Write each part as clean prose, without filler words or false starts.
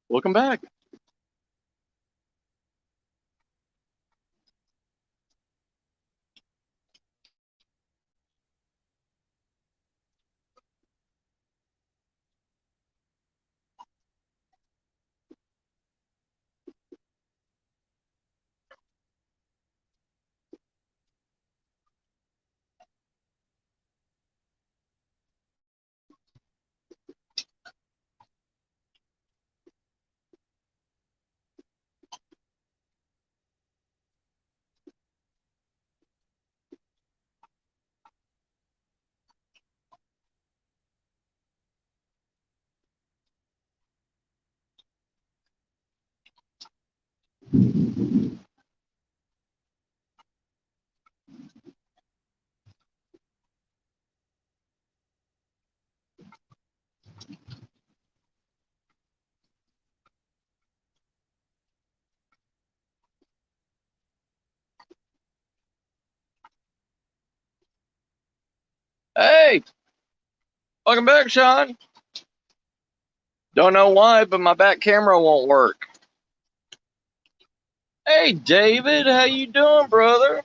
Welcome back. Hey, welcome back, Sean. Don't know why, but my back camera won't work. Hey, David, how you doing, brother?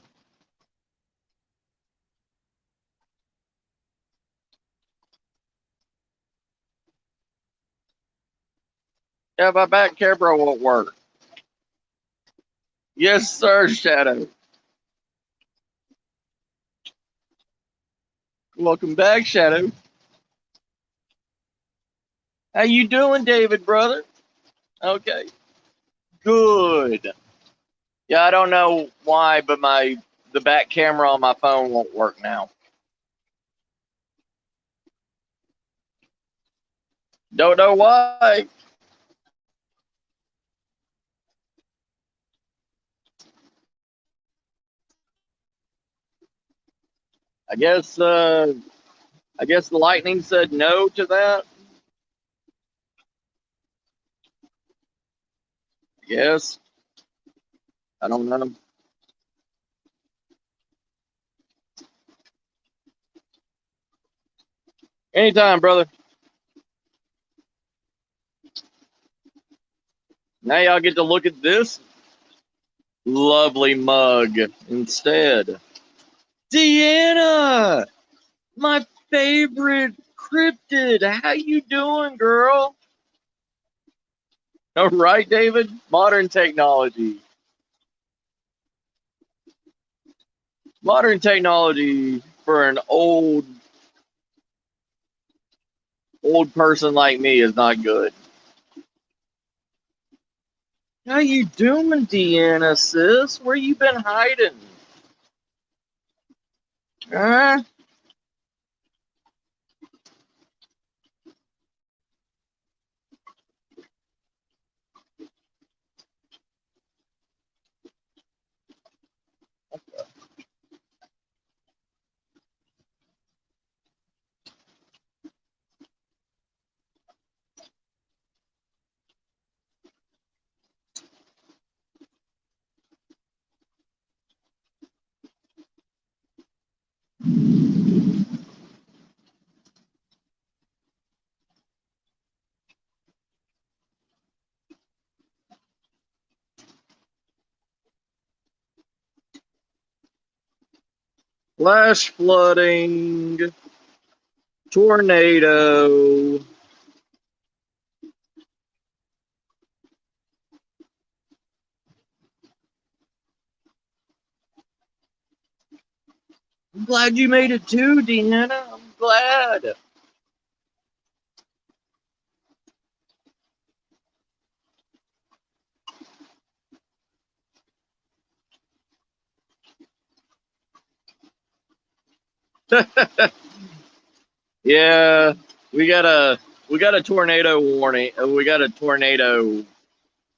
Yeah, my back camera won't work. Yes, sir, Shadow. Welcome back, Shadow. How you doing, David, brother? Okay, good. Yeah, I don't know why, but the back camera on my phone won't work now. Don't know why. I guess I guess the lightning said no to that. Yes, I don't know. Anytime, brother. Now y'all get to look at this lovely mug instead. Deanna, my favorite cryptid. How you doing, girl? All right, David. Modern technology. Modern technology for an old person like me is not good. How you doing, Deanna, sis? Where you been hiding? Huh? Flash flooding, tornado. I'm glad you made it too, Deanna. I'm glad. Yeah, we got a we got a tornado warning. We got a tornado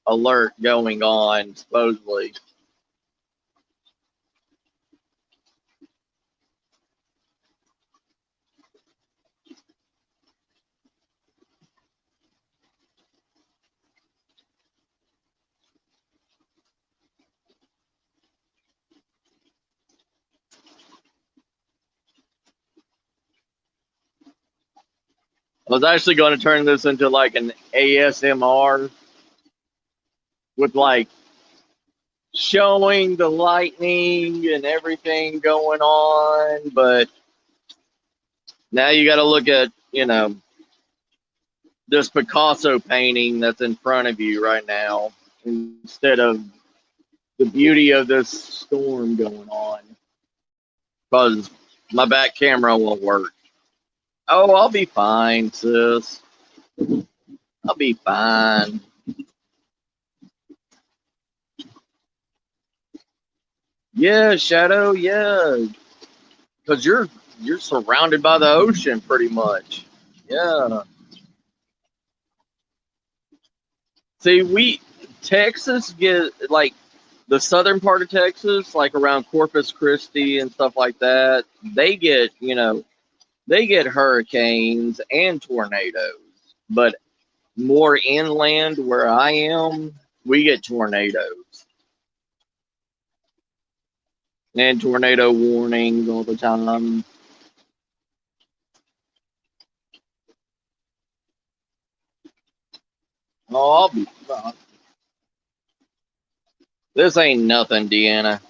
alert going on supposedly. I was actually going to turn this into like an ASMR with like showing the lightning and everything going on, but now you got to look at, this Picasso painting that's in front of you right now instead of the beauty of this storm going on because my back camera won't work. Oh, I'll be fine, sis. I'll be fine. Yeah, Shadow. Yeah, because you're surrounded by the ocean pretty much. Yeah. See, Texas get like the southern part of Texas, like around Corpus Christi and stuff like that. They get hurricanes and tornadoes, but more inland where I am, we get tornadoes and tornado warnings all the time. Oh, I'll be fine. This ain't nothing, Deanna.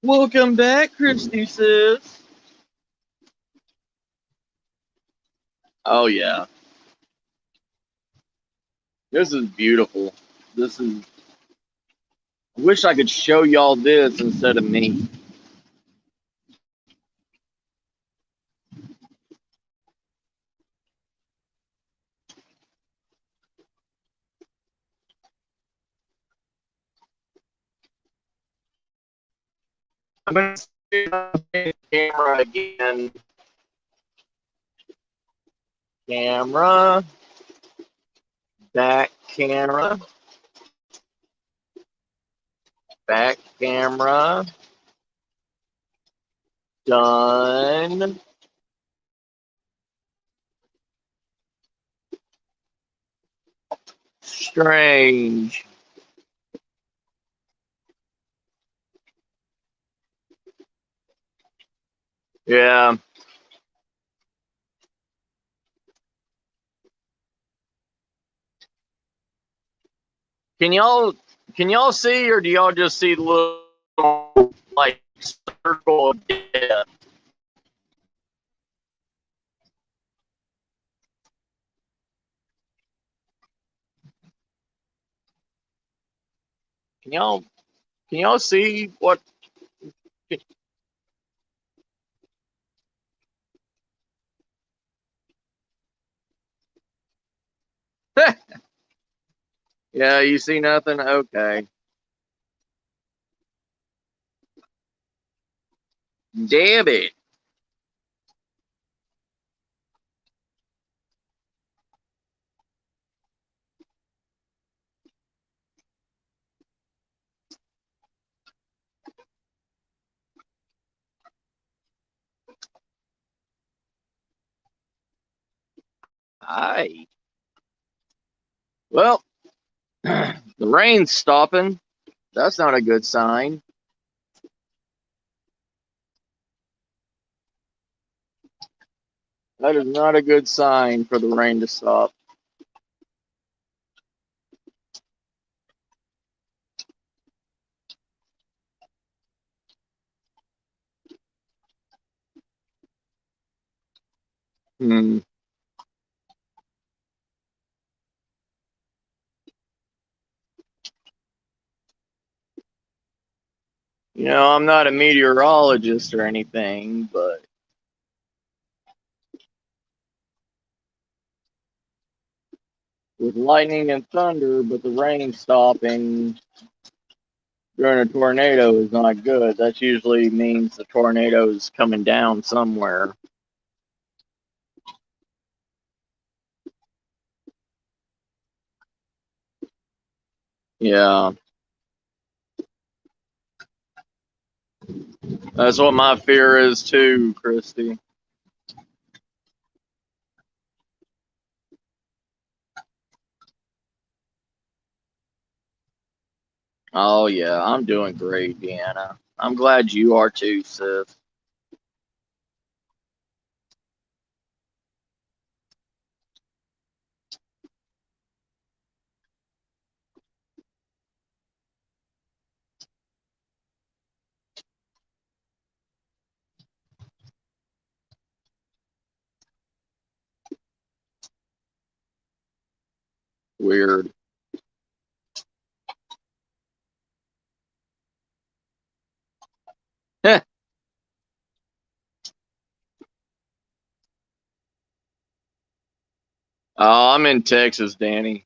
Welcome back, Christy sis. Oh yeah, this is beautiful. This is. I wish I could show y'all this instead of me. I'm gonna see the camera again. Camera, back camera, back camera. Done. Strange. Yeah. Can y'all can y'all see or do y'all just see the little like circle of death? Can y'all can y'all see what Yeah, you see nothing? Okay. Damn it. Hi. Well, the rain's stopping. That's not a good sign. That is not a good sign for the rain to stop. Hmm. I'm not a meteorologist or anything, but with lightning and thunder, but the rain stopping during a tornado is not good. That usually means the tornado is coming down somewhere. Yeah, that's what my fear is too, Christy. Oh yeah, I'm doing great, Deanna. I'm glad you are too, sis. Weird. Heh. Oh, I'm in Texas, Danny.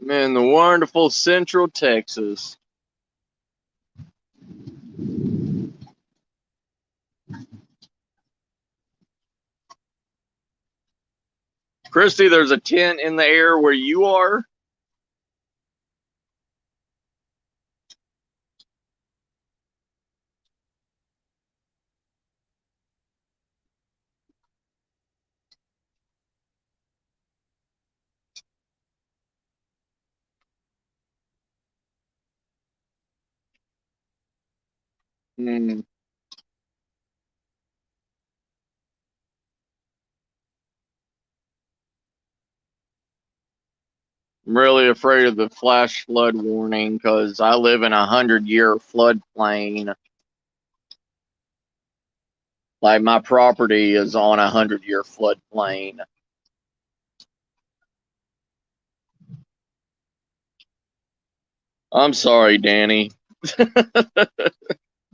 I'm in the wonderful Central Texas. Christy, there's a tent in the air where you are. Hmm. I'm really afraid of the flash flood warning because I live in 100-year floodplain. Like my property is on 100-year floodplain. I'm sorry, Danny.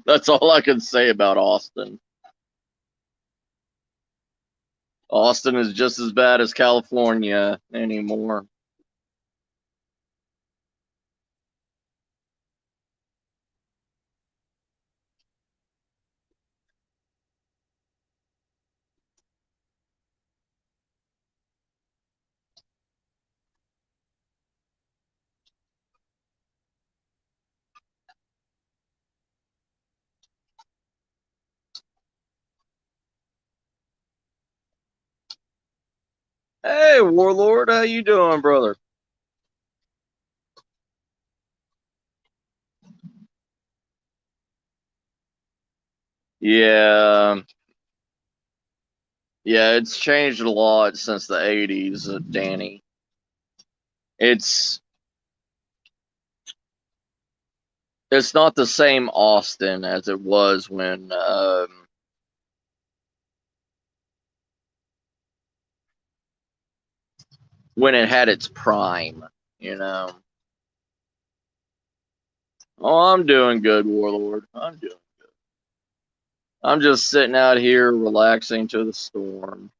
That's all I can say about Austin. Austin is just as bad as California anymore. Hey, Warlord, how you doing, brother? Yeah, yeah, it's changed a lot since the '80s, Danny. It's it's not the same Austin as it was when it had its prime. You know. Oh, I'm doing good, Warlord. I'm doing. I'm just sitting out here relaxing to the storm.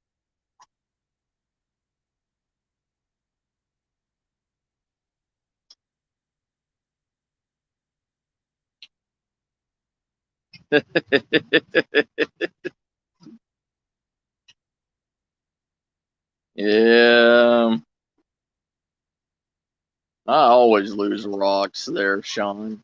Yeah, I always lose rocks there, Sean.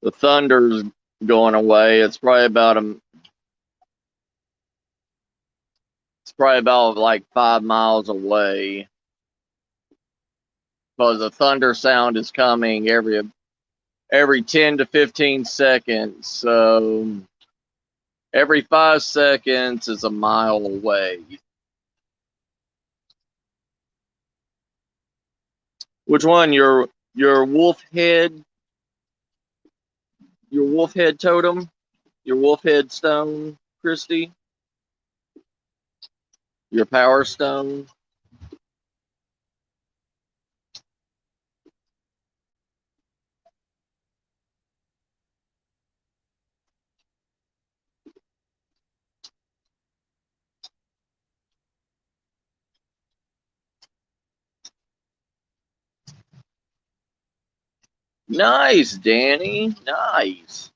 The thunder's going away. It's probably about like 5 miles away. Because the thunder sound is coming every 10 to 15 seconds. So every 5 seconds is a mile away. Which one? Your wolf head, your wolf head totem, your wolf head stone, Christy, your power stone. Nice, Danny. Nice.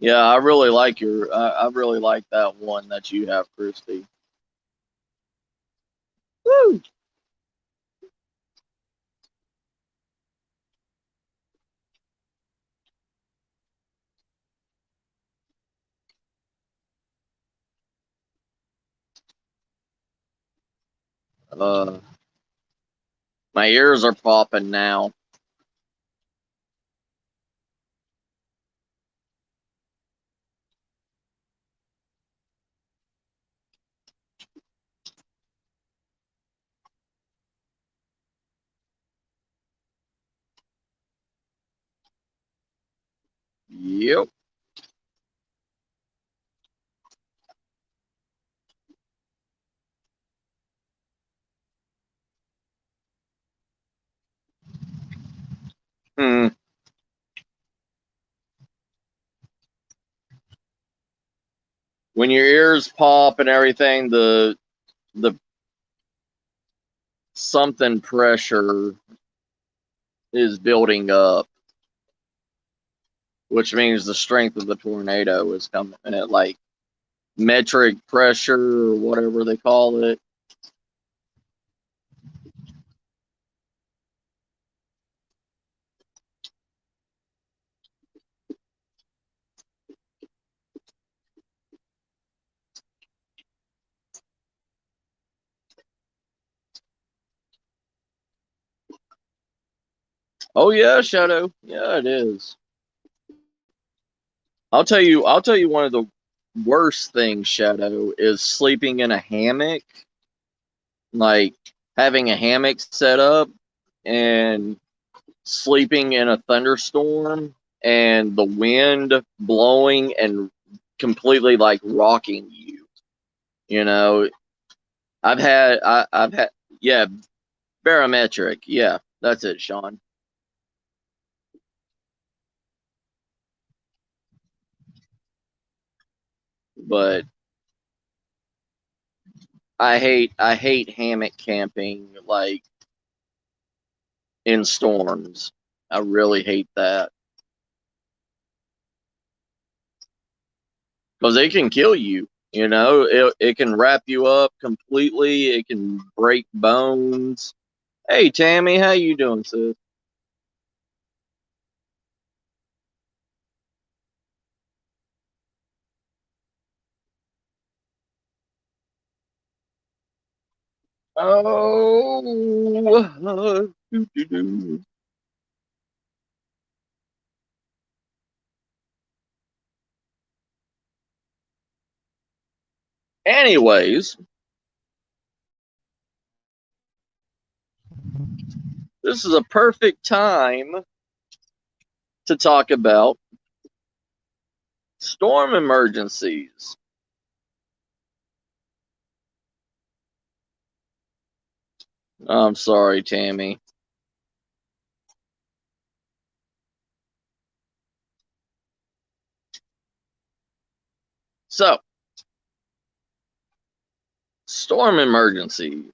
Yeah, I really like I really like that one that you have, Christy. Woo! Uh, my ears are popping now. Yep. Hmm. When your ears pop and everything, the something pressure is building up, which means the strength of the tornado is coming at like metric pressure or whatever they call it. Oh yeah, Shadow. Yeah, it is. I'll tell you one of the worst things, Shadow, is sleeping in a hammock, like having a hammock set up and sleeping in a thunderstorm and the wind blowing and completely like rocking you. You know, I've had yeah, barometric. Yeah, that's it, Sean. But I hate hammock camping like in storms. I really hate that because it can kill you. You know, it can wrap you up completely. It can break bones. Hey Tammy, how you doing, sis? Oh, doo-doo-doo. Anyways, this is a perfect time to talk about storm emergencies. I'm sorry, Tammy. So, storm emergency,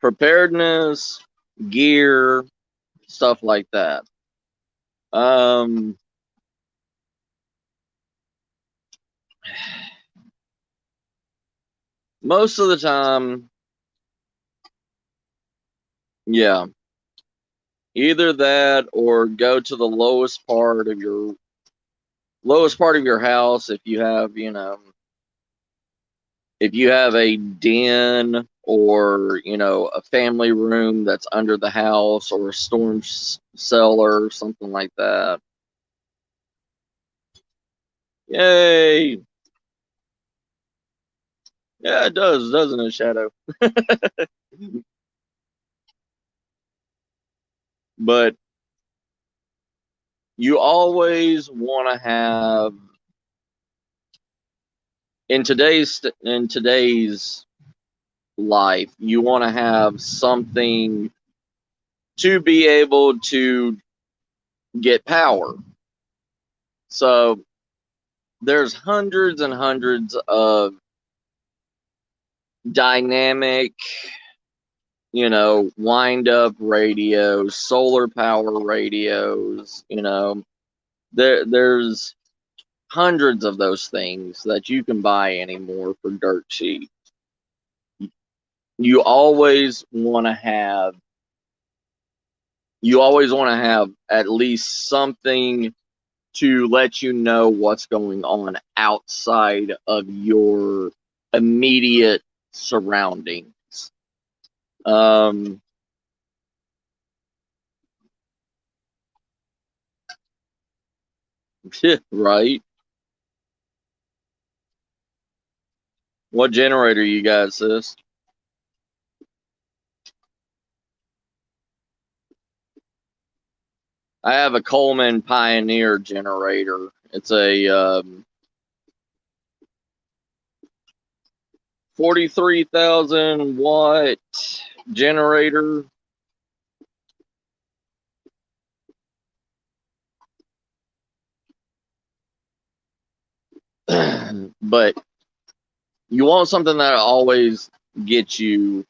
preparedness, gear, stuff like that. Um, Most of the time, yeah, either that or go to the lowest part of your house if you have, if you have a den or a family room that's under the house or a storm cellar or something like that. Yay! Yeah, it does, doesn't it, Shadow? But you always want to have in today's life, you want to have something to be able to get power. So there's hundreds and hundreds of dynamic, wind up radios, solar power radios, there's hundreds of those things that you can buy anymore for dirt cheap. You always want to have you always want to have at least something to let you know what's going on outside of your immediate surroundings. Um, right? What generator you got, sis? I have a Coleman Pioneer generator. It's a 43,000 watt generator. But you want something that always gets you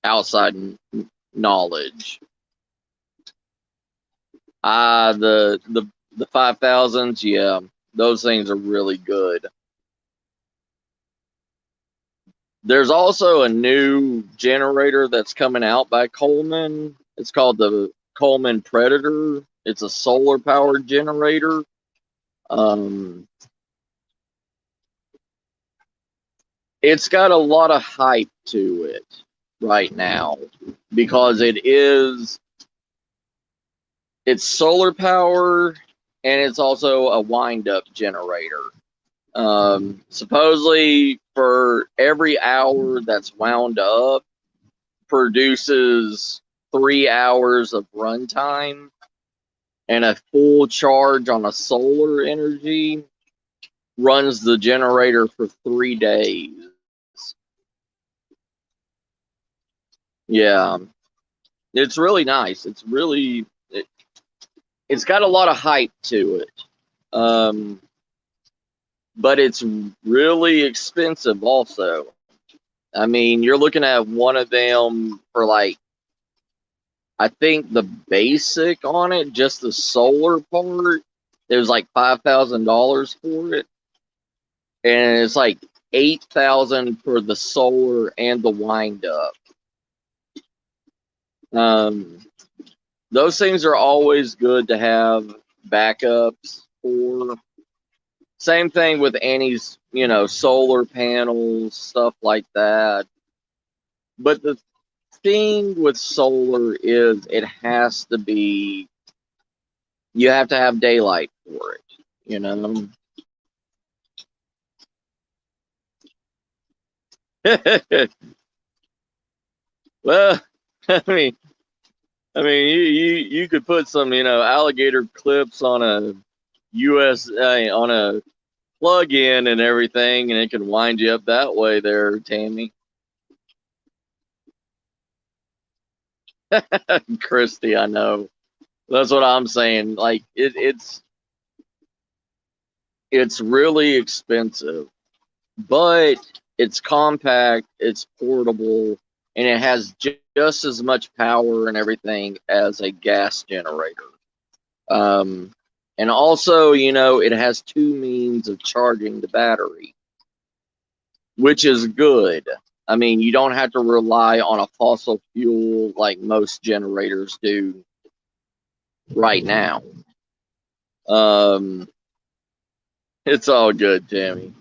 outside knowledge. The 5,000s, yeah, those things are really good. There's also a new generator that's coming out by Coleman. It's called the Coleman Predator. It's a solar powered generator. Um, it's got a lot of hype to it right now because it's solar power and it's also a wind up generator. Supposedly, for every hour that's wound up, produces 3 hours of runtime, and a full charge on a solar energy runs the generator for 3 days. Yeah, it's really nice. It's got a lot of hype to it. Um, but it's really expensive also. I mean, you're looking at one of them for like, I think the basic on it, just the solar part, it was like $5,000 for it, and it's like 8,000 for the solar and the wind up. Um, those things are always good to have backups for. Same thing with Annie's, solar panels, stuff like that. But the thing with solar is you have to have daylight for it, you know. Well, I mean, you could put some, alligator clips on a on a plug-in and everything, and it can wind you up that way, there, Tammy. Christy, I know. That's what I'm saying. Like it's really expensive, but it's compact, it's portable, and it has just as much power and everything as a gas generator. Um, and also, it has two means of charging the battery, which is good. I mean, you don't have to rely on a fossil fuel like most generators do right now. Um, it's all good, Tammy.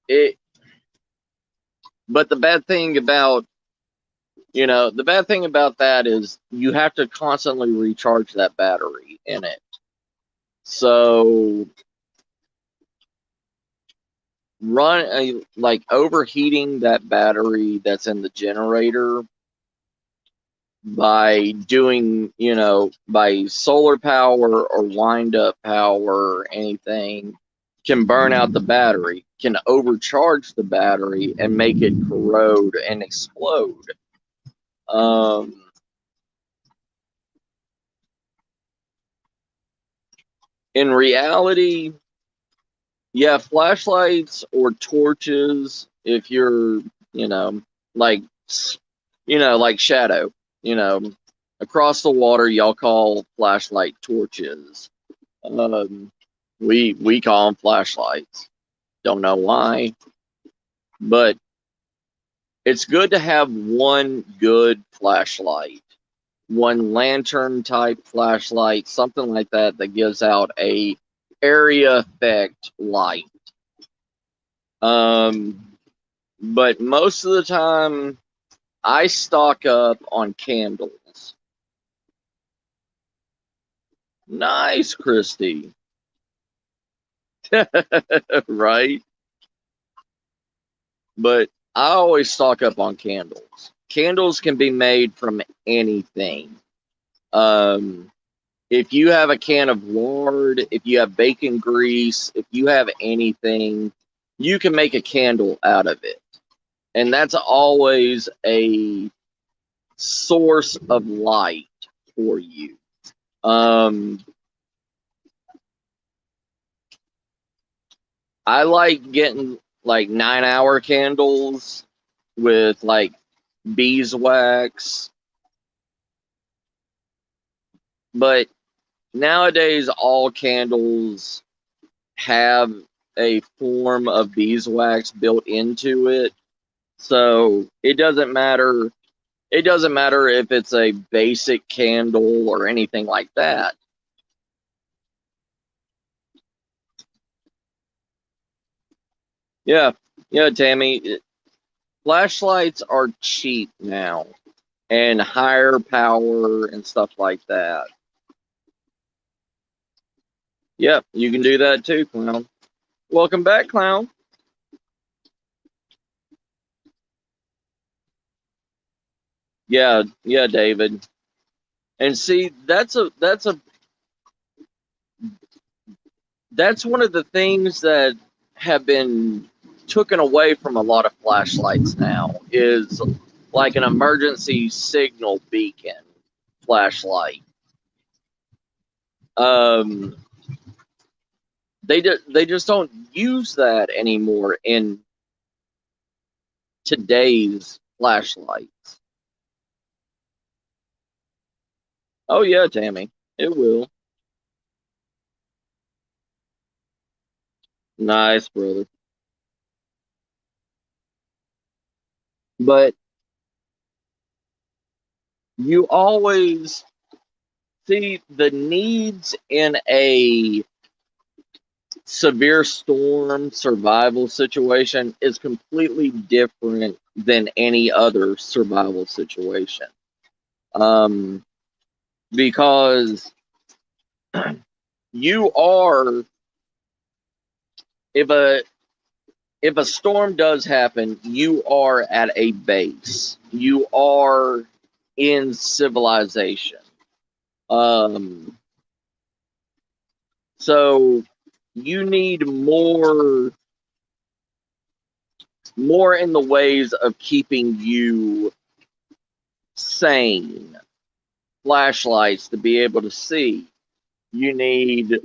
It, but the bad thing about that is you have to constantly recharge that battery in it. So like overheating that battery that's in the generator by doing, by solar power or wind up power or anything can burn out the battery, can overcharge the battery and make it corrode and explode. Um, in reality, yeah, flashlights or torches, if you're, you know, like, like Shadow, you know, across the water, y'all call flashlight torches. Um, we call them flashlights. Don't know why, but it's good to have one good flashlight, one lantern type flashlight, something like that that gives out a area effect light. Um, but most of the time, I stock up on candles. Nice, Christy. Right? But I always stock up on candles. Candles can be made from anything. If you have a can of lard, if you have bacon grease, if you have anything, you can make a candle out of it. And that's always a source of light for you. I like getting like 9-hour candles with like beeswax, but nowadays all candles have a form of beeswax built into it. So it doesn't matter. It doesn't matter if it's a basic candle or anything like that. Yeah, yeah, Tammy. Flashlights are cheap now and higher power and stuff like that. Yep, you can do that too, Clown. Welcome back, Clown. Yeah, yeah, David. And see, that's one of the things that have been taken away from a lot of flashlights now is like an emergency signal beacon flashlight. Um, they just don't use that anymore in today's flashlights. Oh yeah, Tammy, it will. Nice, brother. But you always see the needs in a severe storm survival situation is completely different than any other survival situation. Um, because you are, if a storm does happen, you are at a base. You are in civilization. Um, so you need more in the ways of keeping you sane. Flashlights to be able to see. You need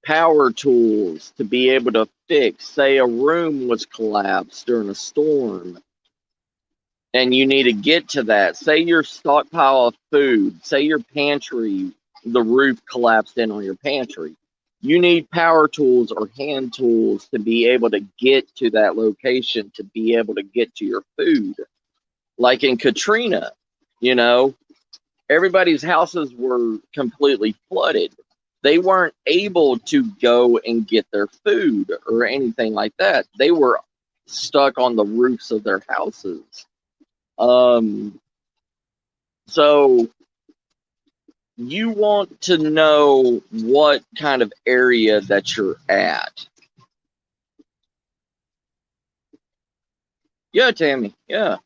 power tools to be able to fix. Say a room was collapsed during a storm and you need to get to that. Say your stockpile of food, say your pantry, the roof collapsed in on your pantry. You need power tools or hand tools to be able to get to that location, to be able to get to your food. Like in Katrina, you know, everybody's houses were completely flooded. They weren't able to go and get their food or anything like that. They were stuck on the roofs of their houses. Um, so you want to know what kind of area that you're at. Yeah, Tammy. Yeah.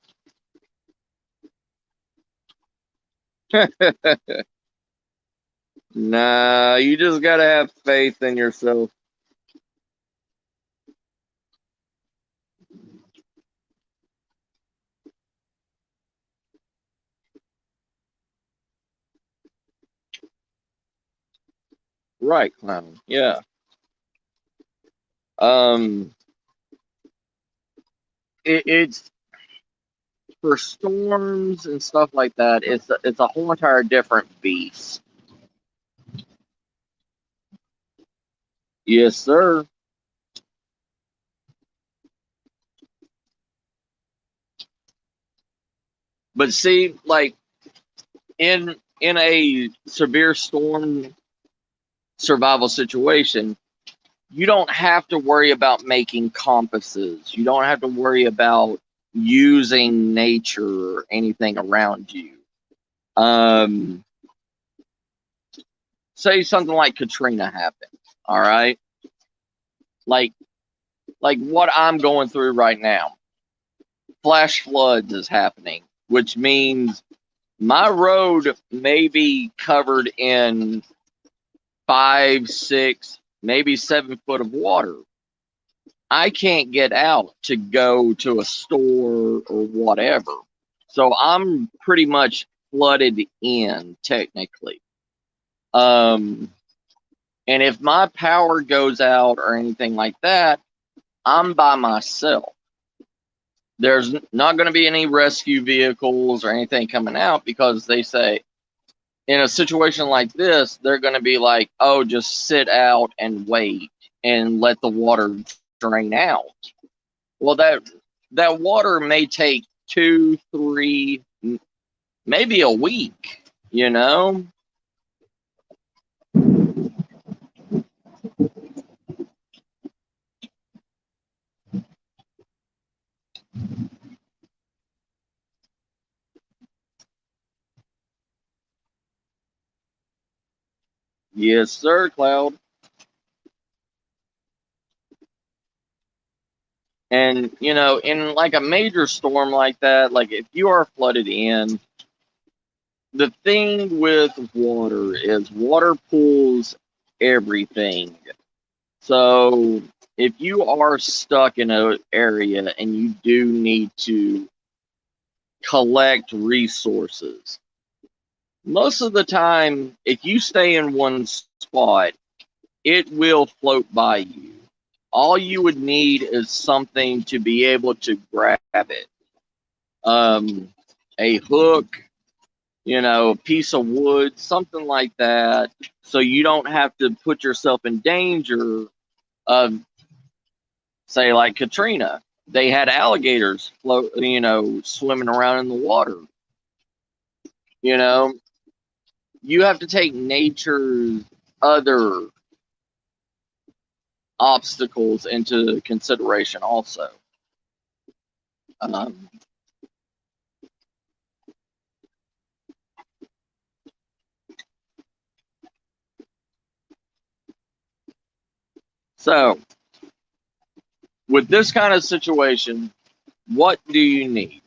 Nah, you just gotta have faith in yourself. Right, Clown. Yeah. Um, it's for storms and stuff like that. It's a whole entire different beast. Yes, sir. But see, like in a severe storm survival situation, you don't have to worry about making compasses. You don't have to worry about using nature or anything around you. Um, say something like Katrina happened. All right, like what I'm going through right now. Flash floods is happening, which means My road may be covered in 5, 6, maybe 7 foot of water. I can't get out to go to a store or whatever. So I'm pretty much flooded in technically. Um, and if my power goes out or anything like that, I'm by myself. There's not going to be any rescue vehicles or anything coming out because they say in a situation like this, they're going to be like, oh, just sit out and wait and let the water drain out. Well, that water may take 2, 3, maybe a week, you know? Yes, sir, Cloud. And, in like a major storm like that, like if you are flooded in, the thing with water is water pulls everything. So if you are stuck in an area and you do need to collect resources, most of the time, if you stay in one spot, it will float by you. All you would need is something to be able to grab it. Um, a hook, a piece of wood, something like that, so you don't have to put yourself in danger of, say, like Katrina. They had alligators swimming around in the water. You know, you have to take nature's other obstacles into consideration also. Um, so, with this kind of situation, what do you need?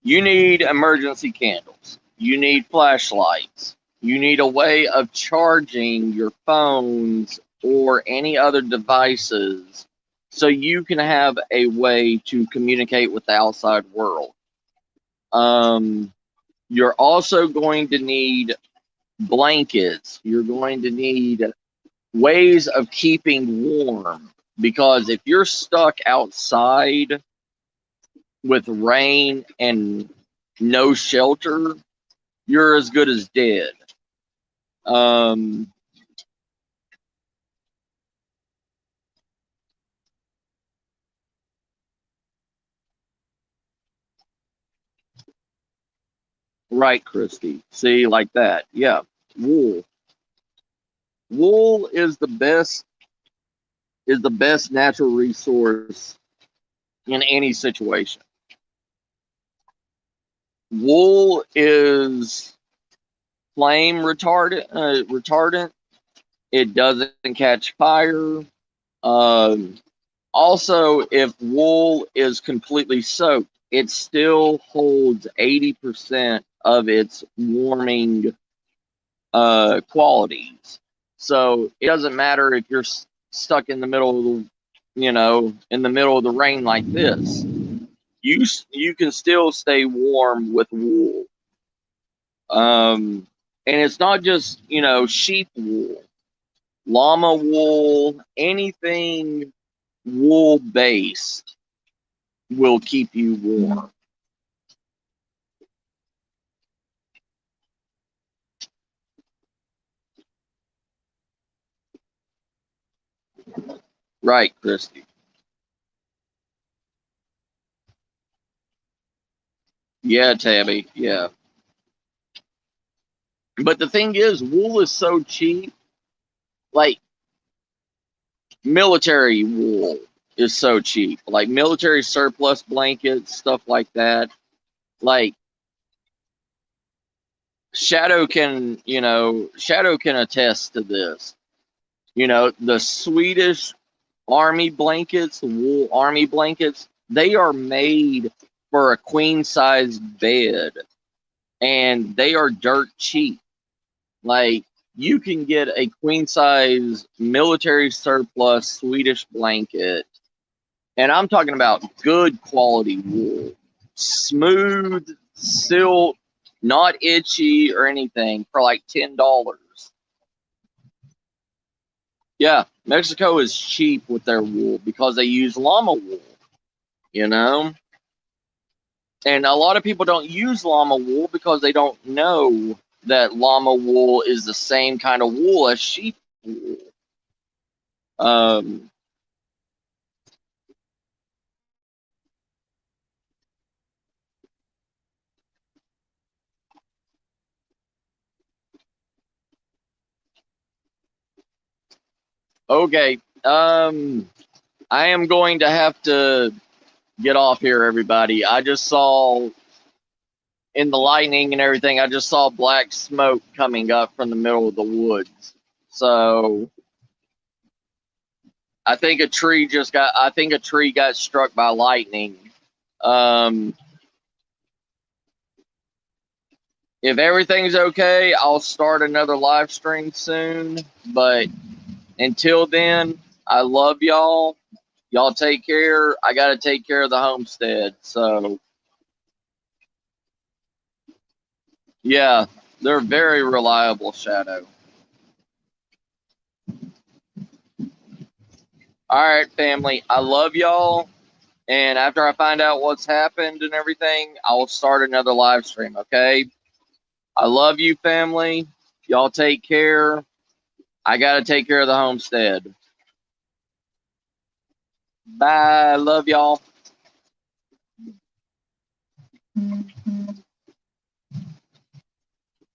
You need emergency candles. You need flashlights. You need a way of charging your phones or any other devices so you can have a way to communicate with the outside world. Um, you're also going to need blankets. You're going to need ways of keeping warm because if you're stuck outside with rain and no shelter, you're as good as dead. Um, right, Christy. See, like that. Yeah. Wool. Wool is the best natural resource in any situation. Wool is flame retardant. It doesn't catch fire. Um, Also, if wool is completely soaked, it still holds 80% of its warming qualities. So it doesn't matter if you're stuck in the middle of the rain like this. You can still stay warm with wool. And it's not just sheep wool, llama wool, anything wool based will keep you warm. Right, Christy. Yeah, Tabby. Yeah. But the thing is, wool is so cheap. Like, military wool is so cheap. Like, military surplus blankets, stuff like that. Like, Shadow can attest to this. The Swedish army blankets, the wool army blankets, they are made for a queen size bed. and they are dirt cheap. Like, you can get a queen size military surplus Swedish blanket, and I'm talking about good quality wool, smooth, silk, not itchy or anything, for like $10. Yeah, Mexico is cheap with their wool because they use llama wool, you know? And a lot of people don't use llama wool because they don't know that llama wool is the same kind of wool as sheep wool. Um, okay. I am going to have to get off here, everybody. I just saw in the lightning and everything, I just saw black smoke coming up from the middle of the woods. So I think a tree got struck by lightning. Um, if everything's okay, I'll start another live stream soon. But until then, I love y'all. Y'all take care. I got to take care of the homestead. So, yeah, they're very reliable, Shadow. All right, family. I love y'all. And after I find out what's happened and everything, I will start another live stream, okay? I love you, family. Y'all take care. I got to take care of the homestead. Bye. Love y'all.